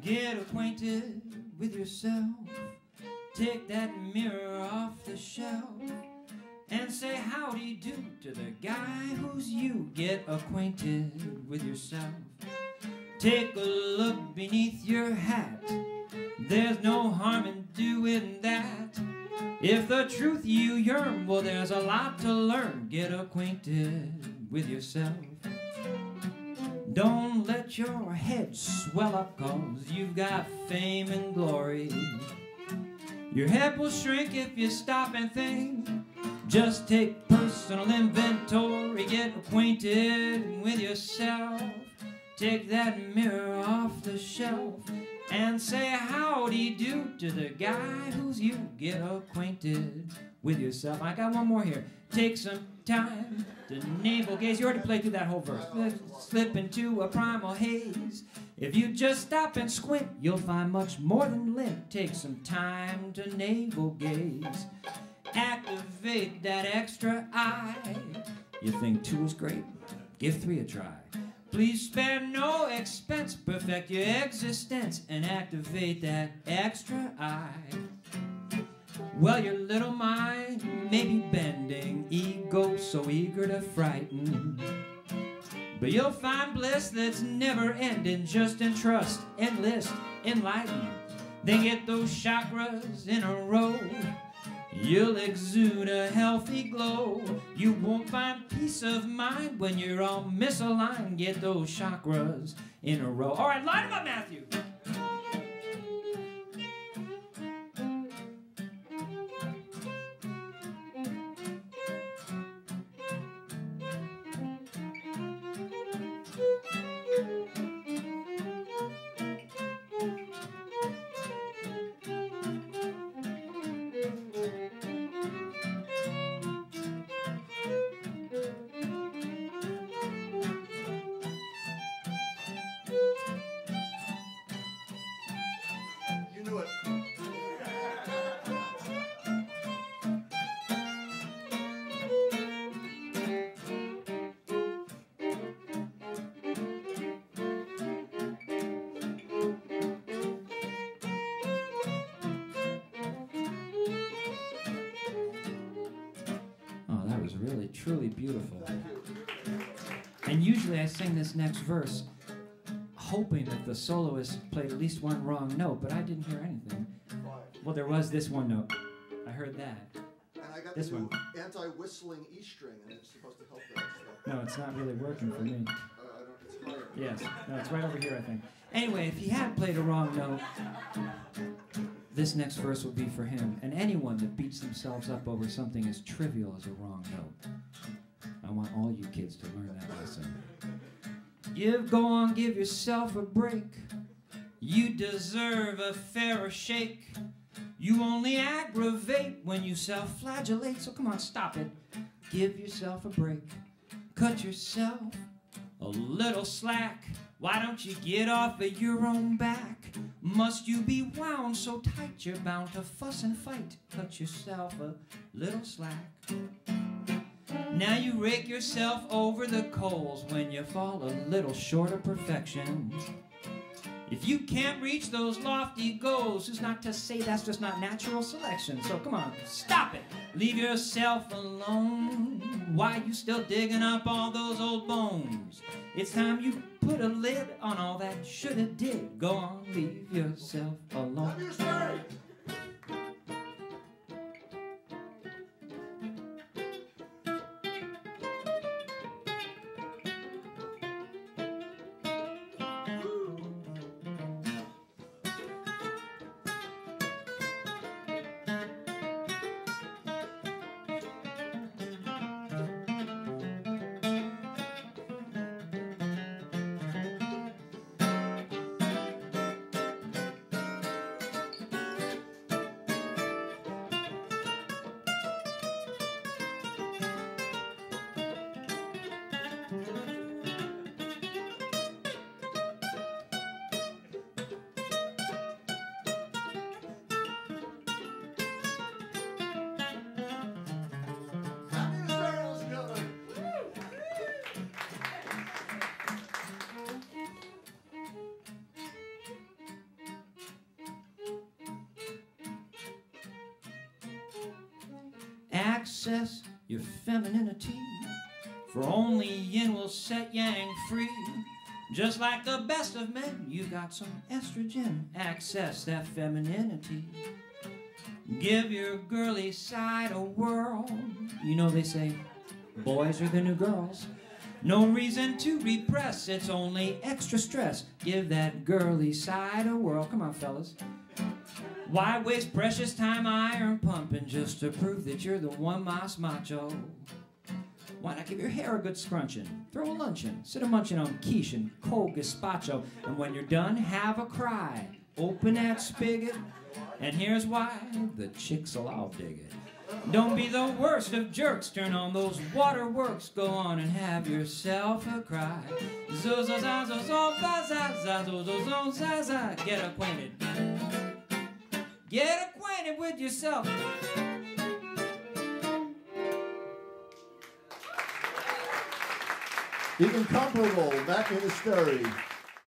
Get acquainted with yourself. Take that mirror off the shelf and say howdy do to the guy who's you. Get acquainted with yourself. Take a look beneath your hat. There's no harm in doing that. If the truth you yearn, well, there's a lot to learn. Get acquainted with yourself. Don't let your head swell up, 'cause you've got fame and glory. Your head will shrink if you stop and think. Just take personal inventory. Get acquainted with yourself. Take that mirror off the shelf and say howdy do to the guy who's you. Get acquainted with yourself. I got one more here. Take some time to navel gaze. You already played through that whole verse. Slip into a primal haze. If you just stop and squint, you'll find much more than lint. Take some time to navel gaze. Activate that extra eye. You think 2 is great? Give 3 a try. Please spare no expense. Perfect your existence and activate that extra eye. Well, your little mind may be bending, ego so eager to frighten, but you'll find bliss that's never ending. Just entrust, enlist, enlighten. Then get those chakras in a row. You'll exude a healthy glow. You won't find peace of mind when you're all misaligned. Get those chakras in a row. All right, line them up, Matthew. Really, truly beautiful. And usually I sing this next verse hoping that the soloist played at least one wrong note, but I didn't hear anything. Well, there was this one note. I heard that. And I got this the new one. anti-whistling E string, and it's supposed to help that stuff. No, it's not really working for me. It's higher. Yes. No, it's right over here, I think. Anyway, if he had played a wrong note, this next verse would be for him. And anyone that beats themselves up over something as trivial as a wrong note. I want all you kids to learn that lesson. Go on, give yourself a break. You deserve a fairer shake. You only aggravate when you self-flagellate. So come on, stop it. Give yourself a break. Cut yourself a little slack. Why don't you get off of your own back? Must you be wound so tight you're bound to fuss and fight? Cut yourself a little slack. Now you rake yourself over the coals when you fall a little short of perfection. If you can't reach those lofty goals, who's not to say that's just not natural selection? So come on, stop it. Leave yourself alone. Why you still digging up all those old bones? It's time you put a lid on all that shoulda did. Go on, leave yourself alone. access your femininity, for only yin will set yang free. Just like the best of men, you've got some estrogen. Access that femininity. Give your girly side a whirl. You know they say, boys are the new girls. No reason to repress, it's only extra stress. Give that girly side a whirl. Come on, fellas. Why waste precious time iron pumping just to prove that you're the one mas macho? Why not give your hair a good scrunching? Throw a luncheon, sit a munching on quiche and cold gazpacho. And when you're done, have a cry. Open that spigot, and here's why. The chicks will all dig it. Don't be the worst of jerks. Turn on those waterworks. Go on and have yourself a cry. Get acquainted. Get acquainted with yourself. The incomparable Matt Munisteri.